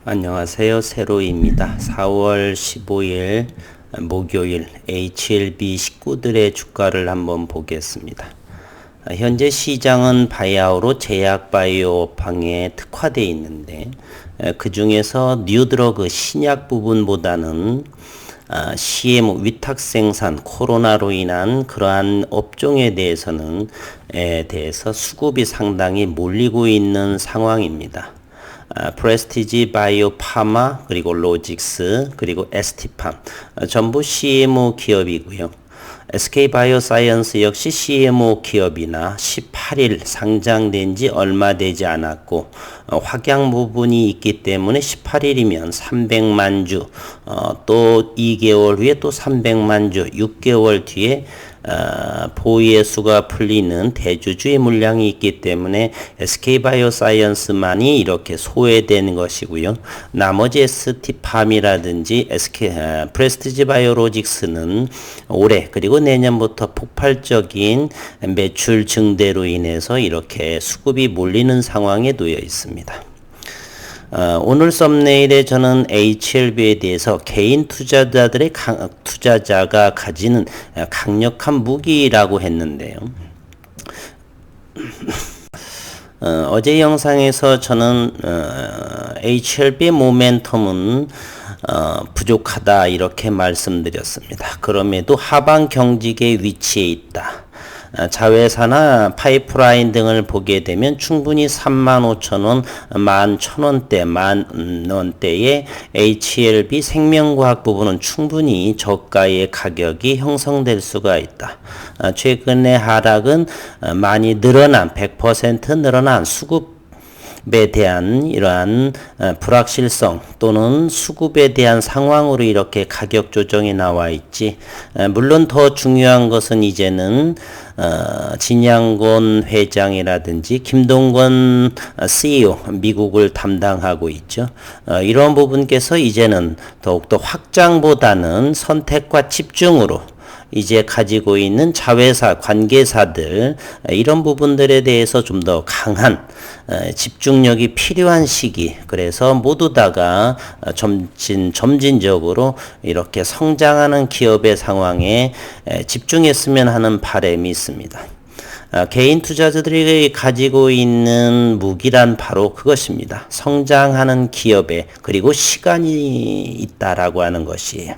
안녕하세요. 세로이입니다. 4월 15일 목요일 HLB 식구들의 주가를 한번 보겠습니다. 현재 시장은 바이아우로 제약 바이오업황에 특화되어 있는데 그 중에서 뉴드러그 신약 부분보다는 CMO 위탁 생산 코로나로 인한 그러한 업종에 대해서 수급이 상당히 몰리고 있는 상황입니다. 프레스티지 바이오 파마 그리고 로직스 그리고 ST팜 전부 CMO 기업이고요. SK 바이오사이언스 역시 CMO 기업이나 18일 상장된 지 얼마 되지 않았고 확양 부분이 있기 때문에 18일이면 300만 주 또 2개월 후에 또 300만 주 6개월 뒤에 보유의 수가 풀리는 대주주의 물량이 있기 때문에 SK바이오사이언스만이 이렇게 소외되는 것이고요. 나머지 ST팜이라든지 프레스티지 바이오로직스는 올해 그리고 내년부터 폭발적인 매출 증대로 인해서 이렇게 수급이 몰리는 상황에 놓여 있습니다. 오늘 썸네일에 저는 HLB에 대해서 개인 투자자가 가지는 강력한 무기라고 했는데요. 어제 영상에서 저는 HLB 모멘텀은 부족하다 이렇게 말씀드렸습니다. 그럼에도 하방 경직의 위치에 있다. 자회사나 파이프라인 등을 보게 되면 충분히 35,000원, 11,000원대, 10,000원대의 HLB 생명과학 부분은 충분히 저가의 가격이 형성될 수가 있다. 최근의 하락은 많이 늘어난 100% 늘어난 수급에 대한 이러한 불확실성 또는 수급에 대한 상황으로 이렇게 가격 조정이 나와 있지. 물론 더 중요한 것은 이제는 진양권 회장이라든지 김동건 CEO 미국을 담당하고 있죠. 이런 부분께서 이제는 더욱더 확장보다는 선택과 집중으로 이제 가지고 있는 자회사 관계사들 이런 부분들에 대해서 좀 더 강한 집중력이 필요한 시기. 그래서 모두 다가 점진적으로 이렇게 성장하는 기업의 상황에 집중했으면 하는 바람이 있습니다. 개인 투자자들이 가지고 있는 무기란 바로 그것입니다. 성장하는 기업에 그리고 시간이 있다라고 하는 것이에요.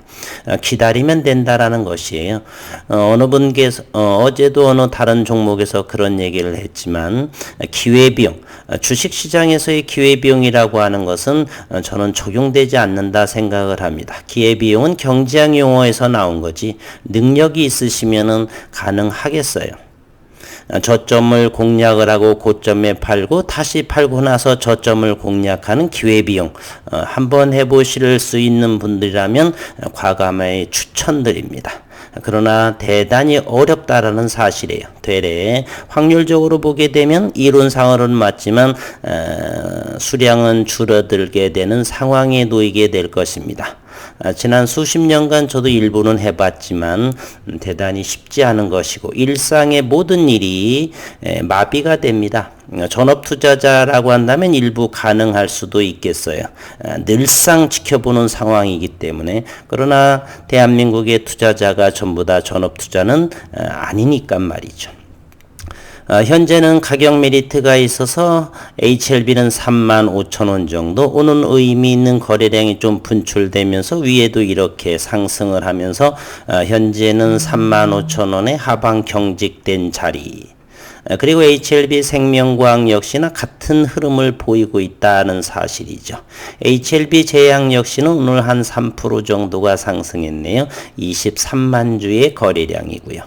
기다리면 된다라는 것이에요. 어느 분께서 어제도 어느 다른 종목에서 그런 얘기를 했지만 기회비용, 주식시장에서의 기회비용이라고 하는 것은 저는 적용되지 않는다 생각을 합니다. 기회비용은 경제학 용어에서 나온 거지 능력이 있으시면은 가능하겠어요. 저점을 공략을 하고 고점에 팔고 다시 팔고 나서 저점을 공략하는 기회비용 한번 해보실 수 있는 분들이라면 과감히 추천드립니다. 그러나 대단히 어렵다라는 사실이에요. 되레 확률적으로 보게 되면 이론상으로는 맞지만 수량은 줄어들게 되는 상황에 놓이게 될 것입니다. 지난 수십 년간 저도 일부는 해봤지만 대단히 쉽지 않은 것이고 일상의 모든 일이 마비가 됩니다. 전업투자자라고 한다면 일부 가능할 수도 있겠어요. 늘상 지켜보는 상황이기 때문에. 그러나 대한민국의 투자자가 전부 다 전업투자는 아니니까 말이죠. 현재는 가격 메리트가 있어서 HLB는 35,000원 정도 오는 의미 있는 거래량이 좀 분출되면서 위에도 이렇게 상승을 하면서 현재는 35,000원에 하방 경직된 자리. 그리고 HLB 생명과학 역시나 같은 흐름을 보이고 있다는 사실이죠. HLB 제약 역시는 오늘 한 3% 정도가 상승했네요. 23만 주의 거래량이고요.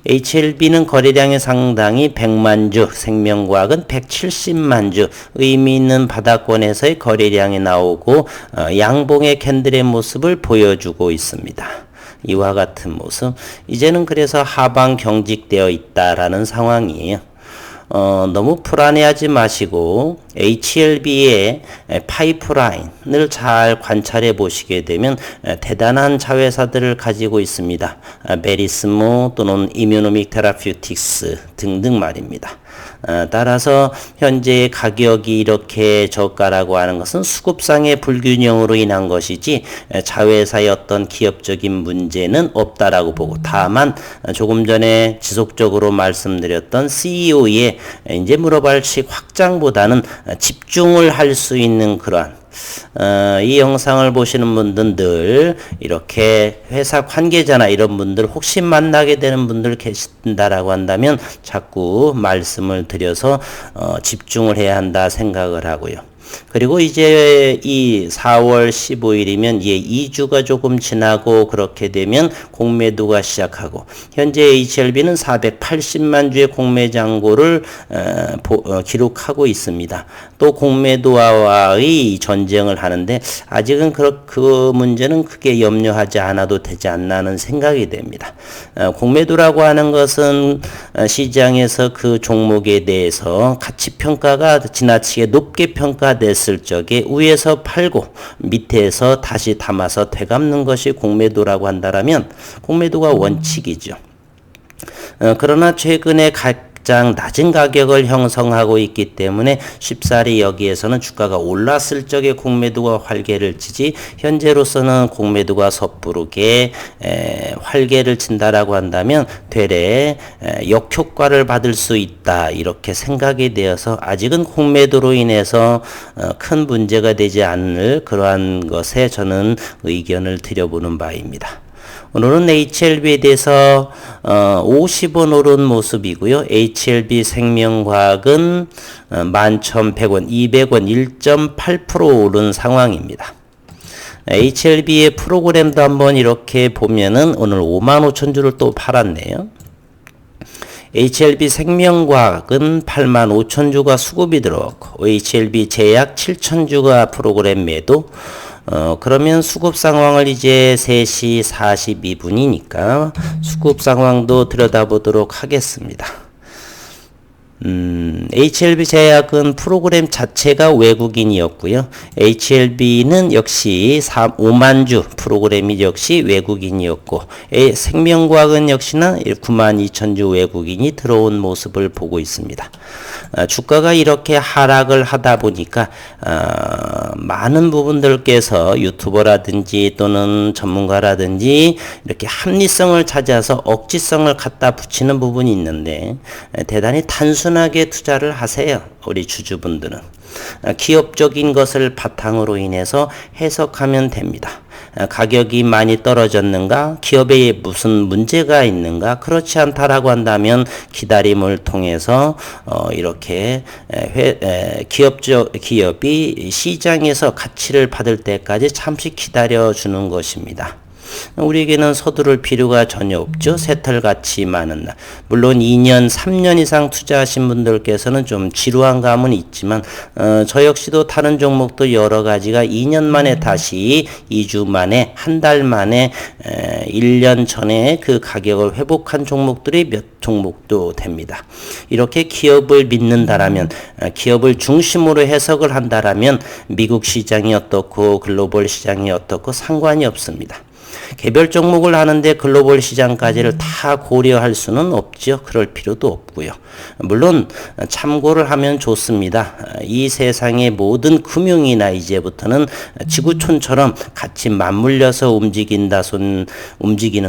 HLB는 거래량이 상당히 100만 주, 생명과학은 170만 주 의미 있는 바닥권에서의 거래량이 나오고 양봉의 캔들의 모습을 보여주고 있습니다. 이와 같은 모습. 이제는 그래서 하방 경직되어 있다라는 상황이에요. 너무 불안해하지 마시고 HLB의 파이프라인을 잘 관찰해 보시게 되면 대단한 자회사들을 가지고 있습니다. 베리스모 또는 이뮤노믹 테라퓨틱스 등등 말입니다. 따라서 현재 가격이 이렇게 저가라고 하는 것은 수급상의 불균형으로 인한 것이지 자회사의 어떤 기업적인 문제는 없다라고 보고, 다만 조금 전에 지속적으로 말씀드렸던 CEO의 이제 물어발식 확장보다는 집중을 할 수 있는 그러한 이 영상을 보시는 분들은 늘 이렇게 회사 관계자나 이런 분들 혹시 만나게 되는 분들 계신다라고 한다면 자꾸 말씀을 드려서 집중을 해야 한다 생각을 하고요. 그리고 이제 이 4월 15일이면 2주가 조금 지나고 그렇게 되면 공매도가 시작하고, 현재 HLB는 480만 주의 공매 잔고를 기록하고 있습니다. 또 공매도와의 전쟁을 하는데 아직은 그 문제는 크게 염려하지 않아도 되지 않나는 생각이 됩니다. 공매도라고 하는 것은 시장에서 그 종목에 대해서 가치 평가가 지나치게 높게 됐을 적에 위에서 팔고 밑에서 다시 담아서 되갚는 것이 공매도라고 한다면 공매도가 원칙이죠. 그러나 최근에 가장 낮은 가격을 형성하고 있기 때문에 쉽사리 여기에서는 주가가 올랐을 적에 공매도가 활개를 치지, 현재로서는 공매도가 섣부르게 활개를 친다라고 한다면 되레 역효과를 받을 수 있다 이렇게 생각이 되어서 아직은 공매도로 인해서 큰 문제가 되지 않을 그러한 것에 저는 의견을 드려보는 바입니다. 오늘은 HLB에 대해서 50원 오른 모습이고요. HLB 생명과학은 11,100원, 200원 1.8% 오른 상황입니다. HLB의 프로그램도 한번 이렇게 보면은 오늘 55,000주를 또 팔았네요. HLB 생명과학은 85,000주가 수급이 들어왔고, HLB 제약 7,000주가 프로그램 매도. 그러면 수급 상황을 이제 3시 42분이니까 수급 상황도 들여다보도록 하겠습니다. HLB 제약은 프로그램 자체가 외국인이었고요. HLB는 역시 5만주 프로그램이 역시 외국인이었고, 생명과학은 역시나 92,000주 외국인이 들어온 모습을 보고 있습니다. 주가가 이렇게 하락을 하다 보니까 많은 부분들께서 유튜버라든지 또는 전문가라든지 이렇게 합리성을 찾아서 억지성을 갖다 붙이는 부분이 있는데, 대단히 단순하게 투자를 하세요. 우리 주주분들은 기업적인 것을 바탕으로 인해서 해석하면 됩니다. 가격이 많이 떨어졌는가? 기업에 무슨 문제가 있는가? 그렇지 않다라고 한다면 기다림을 통해서 이렇게 기업이 시장에서 가치를 받을 때까지 잠시 기다려주는 것입니다. 우리에게는 서두를 필요가 전혀 없죠. 새털같이 많은 날. 물론 2년, 3년 이상 투자하신 분들께서는 좀 지루한 감은 있지만 저 역시도 다른 종목도 여러 가지가 2년 만에 다시 2주 만에 한 달 만에 1년 전에 그 가격을 회복한 종목들이 몇 종목도 됩니다. 이렇게 기업을 믿는다라면, 기업을 중심으로 해석을 한다라면 미국 시장이 어떻고 글로벌 시장이 어떻고 상관이 없습니다. 개별 종목을 하는데 글로벌 시장까지를 다 고려할 수는 없죠. 그럴 필요도 없고요. 물론 참고를 하면 좋습니다. 이 세상의 모든 금융이나 이제부터는 지구촌처럼 같이 맞물려서 움직이는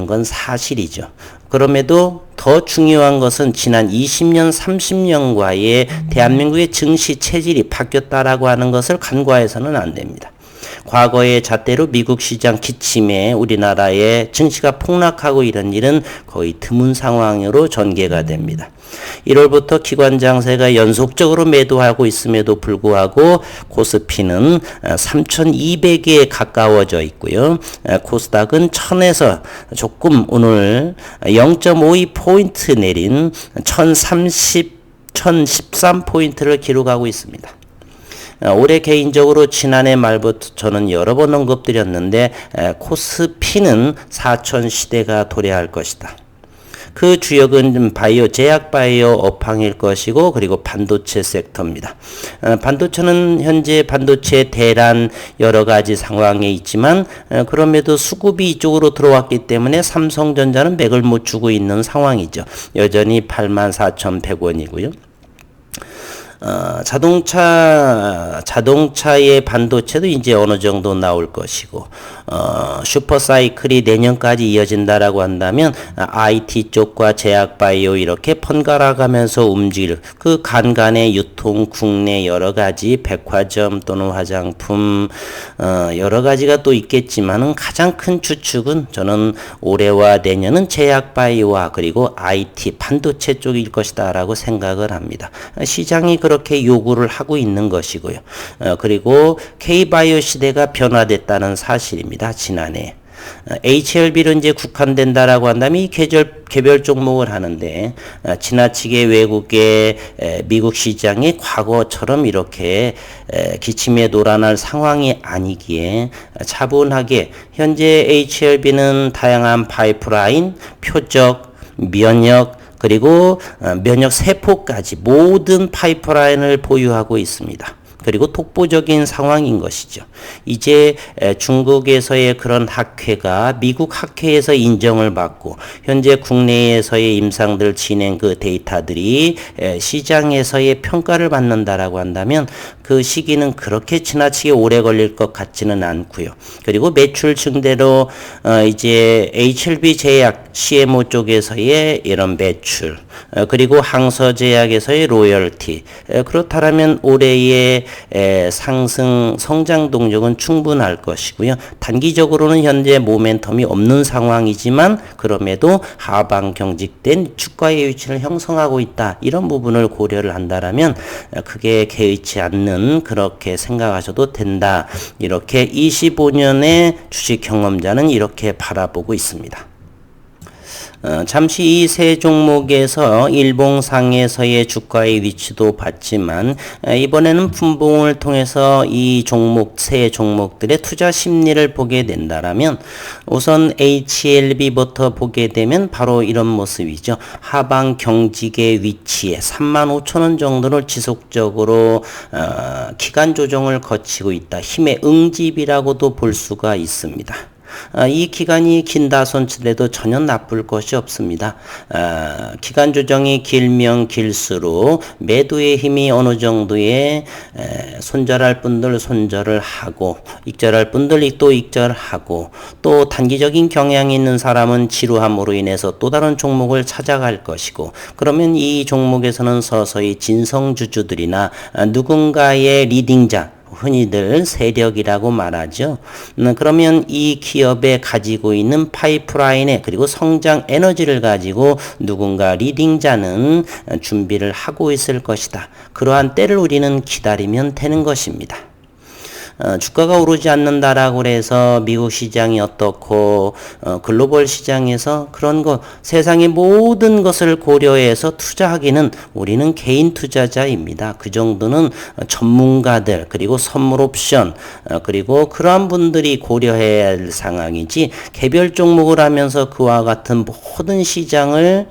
건 사실이죠. 그럼에도 더 중요한 것은 지난 20년, 30년과의 대한민국의 증시 체질이 바뀌었다라고 하는 것을 간과해서는 안 됩니다. 과거의 잣대로 미국 시장 기침에 우리나라의 증시가 폭락하고 이런 일은 거의 드문 상황으로 전개가 됩니다. 1월부터 기관 장세가 연속적으로 매도하고 있음에도 불구하고 코스피는 3,200에 가까워져 있고요. 코스닥은 1000에서 조금 오늘 0.52포인트 내린 1013포인트를 기록하고 있습니다. 올해 개인적으로 지난해 말부터 저는 여러 번 언급드렸는데 코스피는 4천 시대가 도래할 것이다. 그 주역은 바이오, 제약 바이오 업황일 것이고, 그리고 반도체 섹터입니다. 반도체는 현재 반도체 대란 여러 가지 상황에 있지만 그럼에도 수급이 이쪽으로 들어왔기 때문에 삼성전자는 맥을 못 주고 있는 상황이죠. 여전히 84,100원이고요. 자동차의 반도체도 이제 어느 정도 나올 것이고, 슈퍼사이클이 내년까지 이어진다라고 한다면, IT 쪽과 제약바이오 이렇게 번갈아 가면서 움직일 그 간간의 유통, 국내 여러 가지 백화점 또는 화장품, 여러 가지가 또 있겠지만은 가장 큰 추측은 저는 올해와 내년은 제약바이오와 그리고 IT 반도체 쪽일 것이다라고 생각을 합니다. 시장이 그렇게 요구를 하고 있는 것이고요. 그리고 K바이오 시대가 변화됐다는 사실입니다. 지난해. HLB로 이제 국한된다라고 한다면 이 개별 종목을 하는데, 지나치게 외국의 미국 시장이 과거처럼 이렇게 기침에 놀아날 상황이 아니기에 차분하게 현재 HLB는 다양한 파이프라인, 표적, 면역, 그리고 면역 세포까지 모든 파이프라인을 보유하고 있습니다. 그리고 독보적인 상황인 것이죠. 이제 중국에서의 그런 학회가 미국 학회에서 인정을 받고 현재 국내에서의 임상들 진행 그 데이터들이 시장에서의 평가를 받는다라고 한다면 그 시기는 그렇게 지나치게 오래 걸릴 것 같지는 않고요. 그리고 매출 증대로 이제 HLB 제약 CMO 쪽에서의 이런 매출, 그리고 항서제약에서의 로열티, 그렇다면 올해의 상승 성장 동력은 충분할 것이고요. 단기적으로는 현재 모멘텀이 없는 상황이지만 그럼에도 하방 경직된 주가의 위치를 형성하고 있다. 이런 부분을 고려를 한다라면 크게 개의치 않는 그렇게 생각하셔도 된다. 이렇게 25년의 주식 경험자는 이렇게 바라보고 있습니다. 잠시 이 세 종목에서 일봉상에서의 주가의 위치도 봤지만 이번에는 분봉을 통해서 이 세 종목들의 투자 심리를 보게 된다라면 우선 HLB부터 보게 되면 바로 이런 모습이죠. 하방 경직의 위치에 35,000원 정도를 지속적으로 기간 조정을 거치고 있다. 힘의 응집이라고도 볼 수가 있습니다. 이 기간이 긴다 손치더라도 전혀 나쁠 것이 없습니다. 기간 조정이 길면 길수록 매도의 힘이 어느 정도의 손절할 분들 손절을 하고 익절할 분들 또 익절하고 또 단기적인 경향이 있는 사람은 지루함으로 인해서 또 다른 종목을 찾아갈 것이고, 그러면 이 종목에서는 서서히 진성주주들이나 누군가의 리딩자, 흔히들 세력이라고 말하죠. 그러면 이 기업에 가지고 있는 파이프라인에 그리고 성장 에너지를 가지고 누군가 리딩자는 준비를 하고 있을 것이다. 그러한 때를 우리는 기다리면 되는 것입니다. 주가가 오르지 않는다라고 해서 미국 시장이 어떻고 글로벌 시장에서 그런 것 세상의 모든 것을 고려해서 투자하기는 우리는 개인 투자자입니다. 그 정도는 전문가들 그리고 선물 옵션 그리고 그러한 분들이 고려해야 할 상황이지 개별 종목을 하면서 그와 같은 모든 시장을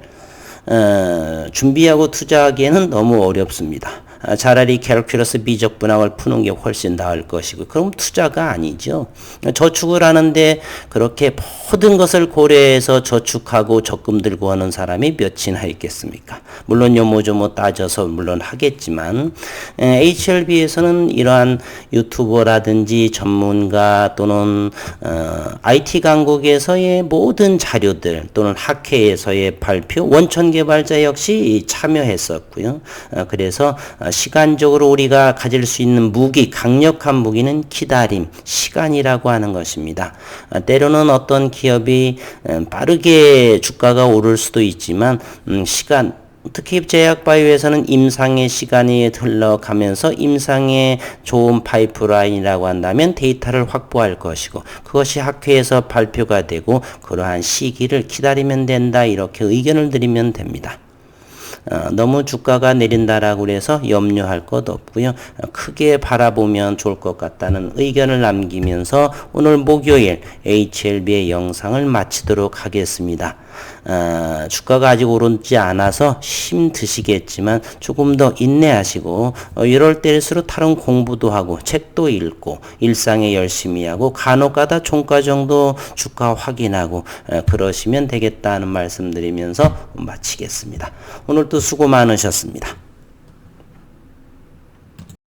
준비하고 투자하기에는 너무 어렵습니다. 차라리 캘큘러스 비적 분학을 푸는 게 훨씬 나을 것이고, 그럼 투자가 아니죠. 저축을 하는데 그렇게 모든 것을 고려해서 저축하고 적금 들고 하는 사람이 몇이나 있겠습니까? 물론 요모조모 따져서 물론 하겠지만 HLB에서는 이러한 유튜버라든지 전문가 또는 IT 강국에서의 모든 자료들 또는 학회에서의 발표, 원천 개발자 역시 참여했었고요. 그래서 시간적으로 우리가 가질 수 있는 무기, 강력한 무기는 기다림, 시간이라고 하는 것입니다. 때로는 어떤 기업이 빠르게 주가가 오를 수도 있지만 시간, 특히 제약바이오에서는 임상의 시간이 흘러가면서 임상의 좋은 파이프라인이라고 한다면 데이터를 확보할 것이고 그것이 학회에서 발표가 되고 그러한 시기를 기다리면 된다. 이렇게 의견을 드리면 됩니다. 너무 주가가 내린다라고 해서 염려할 것 없고요. 크게 바라보면 좋을 것 같다는 의견을 남기면서 오늘 목요일 HLB의 영상을 마치도록 하겠습니다. 주가가 아직 오르지 않아서 힘드시겠지만 조금 더 인내하시고 이럴 때일수록 다른 공부도 하고 책도 읽고 일상에 열심히 하고 간혹가다 종가 정도 주가 확인하고 그러시면 되겠다는 말씀드리면서 마치겠습니다. 오늘도 수고 많으셨습니다.